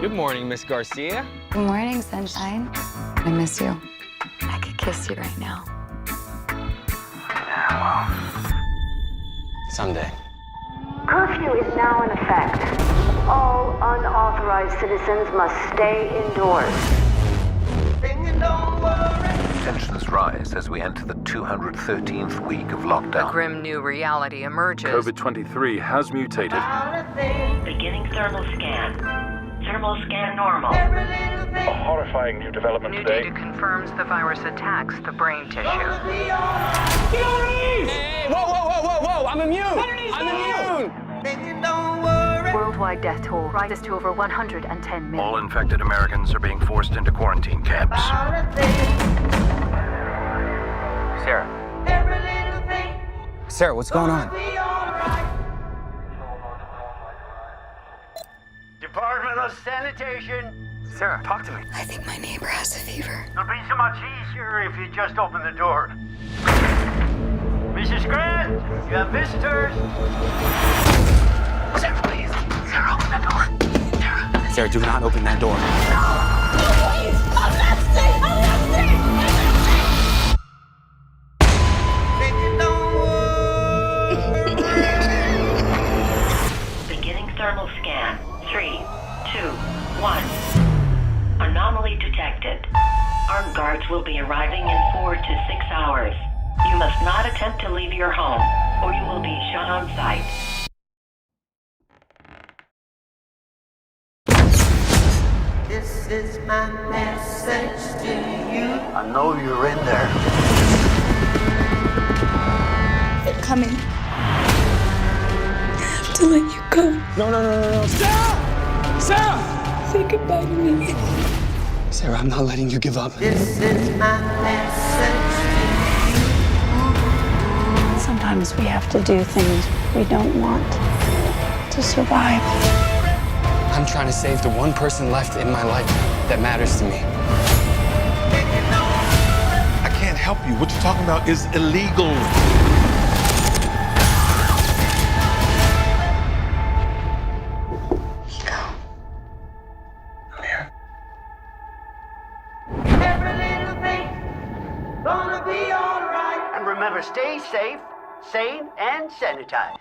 Good morning, Miss Garcia. Good morning, sunshine. I miss you. I could kiss you right now. Someday. Curfew is now in effect. All unauthorized citizens must stay indoors. Tensions rise as we enter the 213th week of lockdown. A grim new reality emerges. COVID-23 has mutated. Beginning thermal scan. Thermal scan normal. A horrifying new development New today. data confirms the virus attacks the brain tissue. Hey, whoa! I'm immune! I'm immune! Worldwide death toll rises to over 110 million. All infected Americans are being forced into quarantine camps. Sarah. Sarah, what's going on? Department of Sanitation. Sarah, talk to me. I think my neighbor has a fever. It'll be so much easier if you just open the door. Mrs. Grant, you have visitors. Sarah, please. Sarah, open that door. Sarah, do not open that door. Beginning thermal scan. 3, 2, 1. Anomaly detected. Armed guards will be arriving in 4 to 6 hours. You must not attempt to leave your home, or you will be shot on sight. This is my message to you. I know you're in there. They're coming. I have to let you go. No. Sarah! Sarah! Say goodbye to me. Sarah, I'm not letting you give up. This is my message Sometimes we have to do things we don't want to survive. I'm trying to save the one person left in my life that matters to me. I can't help you. What you're talking about is illegal. I'm here. every little thing gonna be alright. And remember, stay safe, sane, and sanitized.